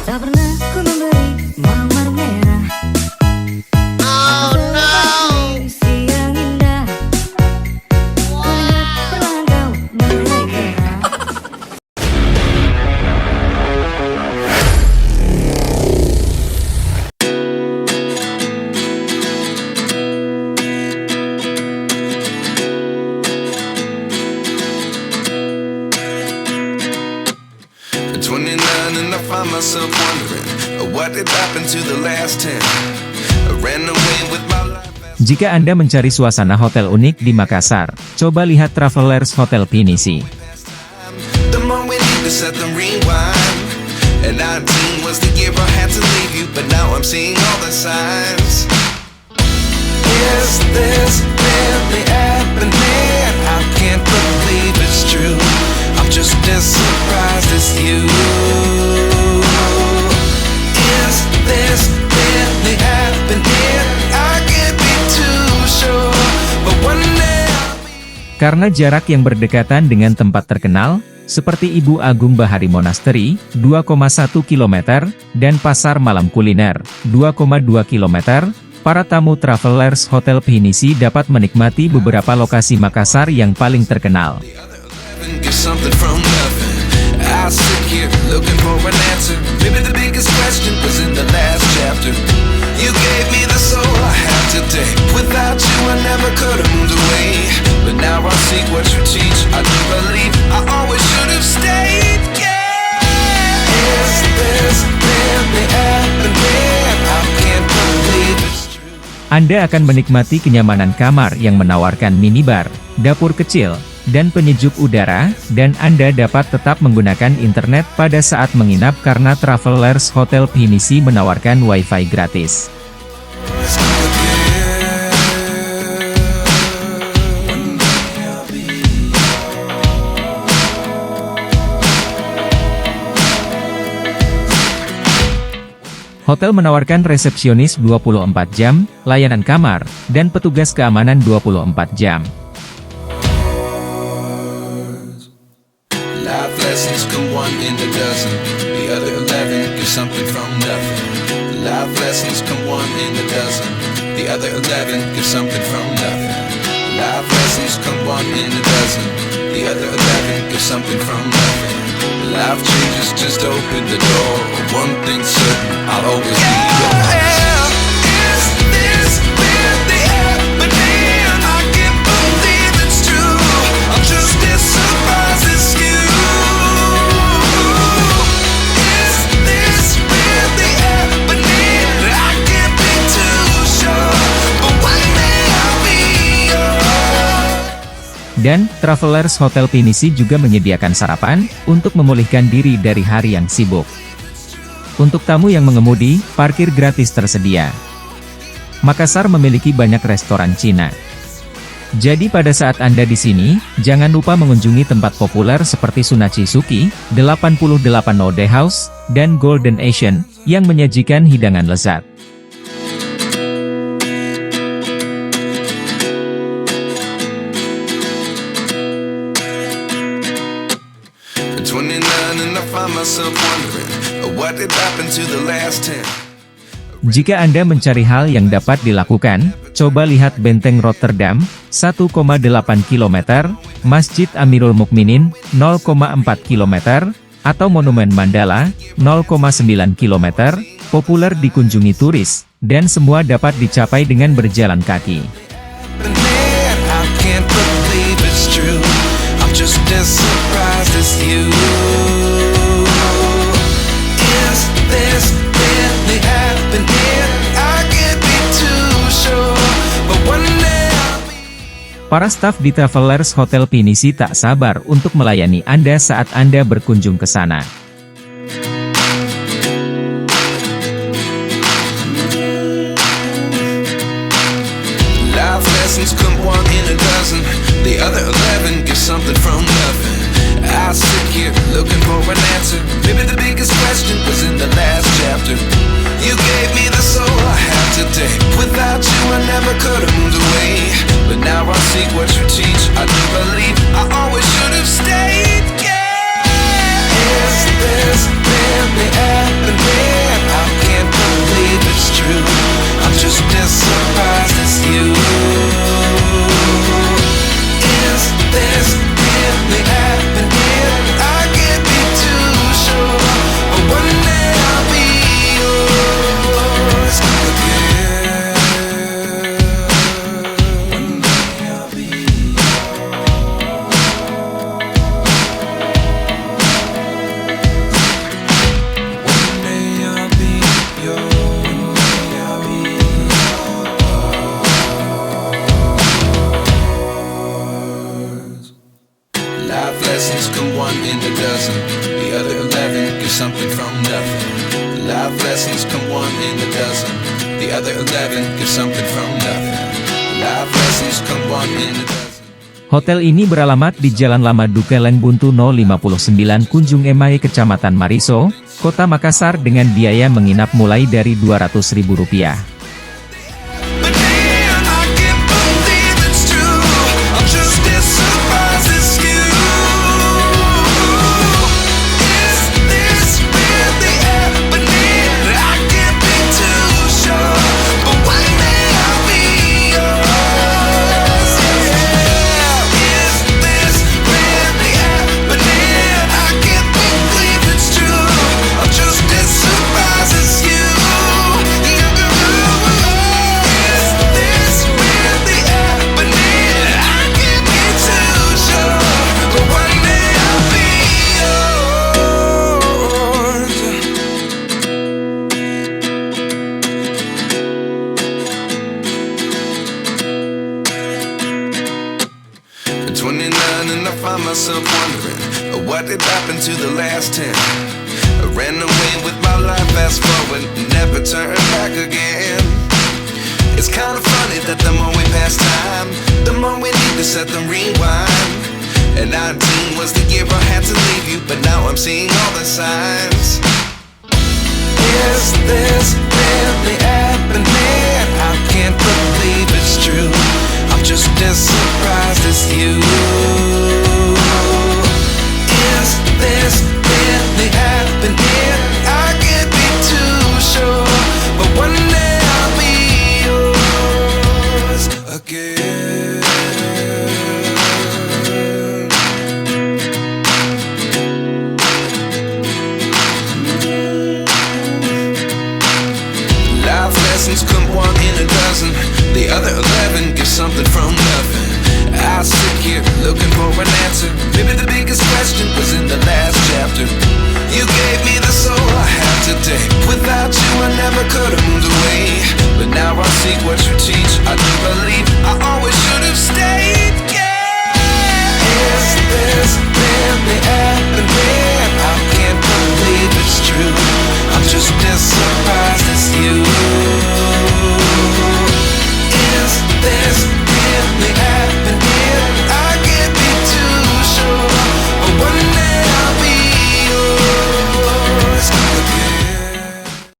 Tak pernah ku memberi mawar merah. Oh no. Siang indah. Ku lihat perlahan kau mulai gerah. At 29 and I find myself wondering what did happen to the last 10. I ran away with my life. Jika Anda mencari suasana hotel unik di Makassar, coba lihat Travelers Hotel Pinisi. The more we need to set the rewind. And 19 was the year I had to leave you, but now I'm seeing all the signs. Is this really happening? I can't believe it's true. I'm just as surprised as you. Is this really happening? I can't be too sure, but one day I'll be. Karena jarak yang berdekatan dengan tempat terkenal, seperti Ibu Agung Bahari Monastery, 2,1 km, dan Pasar Malam Kuliner, 2,2 km, para tamu Travelers Hotel Pinisi dapat menikmati beberapa lokasi Makassar yang paling terkenal. Get something from nothing. I sit here looking for an answer. Maybe the biggest question was in the last chapter. You gave me the soul I have today. Without you I never could have moved away. But now I see what you teach. I do believe I always should have stayed. Yeah. Is this really happening? I can't believe it's true. Anda akan menikmati kenyamanan kamar yang menawarkan minibar, dapur kecil, dan penyejuk udara, dan Anda dapat tetap menggunakan internet pada saat menginap karena Travelers Hotel Pinisi menawarkan Wi-Fi gratis. Hotel menawarkan resepsionis 24 jam, layanan kamar, dan petugas keamanan 24 jam. Life lessons come one in a dozen. The other 11 get something from nothing. Life lessons come one in a dozen. The other 11 get something from nothing. Life lessons come one in a dozen. The other 11 get something from nothing. Life changes just open the door. One thing's certain, I'll always be yours. Is this really happening? I can't believe it's true. I'm just as surprised as you. Is this really happening? I can't be too sure, but one day I'll be yours. Dan, Travelers Hotel Pinisi juga menyediakan sarapan, untuk memulihkan diri dari hari yang sibuk. Untuk tamu yang mengemudi, parkir gratis tersedia. Makassar memiliki banyak restoran Cina. Jadi pada saat Anda di sini, jangan lupa mengunjungi tempat populer seperti Sunachi Suki, 88 Ode House, dan Golden Asian, yang menyajikan hidangan lezat. At 29 and I find myself wondering what did happen to the last 10. Jika Anda mencari hal yang dapat dilakukan, coba lihat Benteng Rotterdam, 1,8 km, Masjid Amirul Mukminin, 0,4 km, atau Monumen Mandala, 0,9 km, populer dikunjungi turis, dan semua dapat dicapai dengan berjalan kaki. I can't believe it's true. I'm just as surprised as you. Is this really happening? I can't be too sure, but one day I'll be. Para staf di Travelers Hotel Pinisi tak sabar untuk melayani Anda saat Anda berkunjung ke sana. Life lessons come one in a dozen. The other 11 get something from nothing. I sit here looking for an answer. Maybe the biggest question was in the last chapter. You gave me the soul I have today. Without you I never could have moved away. But now I see what you teach. I do believe I always should have stayed. Yeah. Is this really happening? something from nothing. Life lessons come one in a dozen. The other 11 give something from nothing. Life lessons come one in a dozen. Hotel ini beralamat di Jalan Lama Dukeleng Buntu 059 Kunjung Emai Kecamatan Mariso, Kota Makassar dengan biaya menginap mulai dari Rp200.000. And I find myself wondering what did happen to the last 10. I ran away with my life, fast forward, never turn back again. It's kind of funny that the more we pass time, the more we need to set the rewind. And 19 was the year I had to leave you, but now I'm seeing all the signs. Is this really happening? I can't believe it's true. I'm just as surprised as you. Is this really happening? I can't be too sure, but one day I'll be yours again. Life lessons come one in a dozen. The other 11 give something from nothing. I sit here looking for an answer. Maybe the biggest question was in the last chapter. You gave me the soul I have today. Without you I never could have moved away. But now I see what you teach. I do believe I always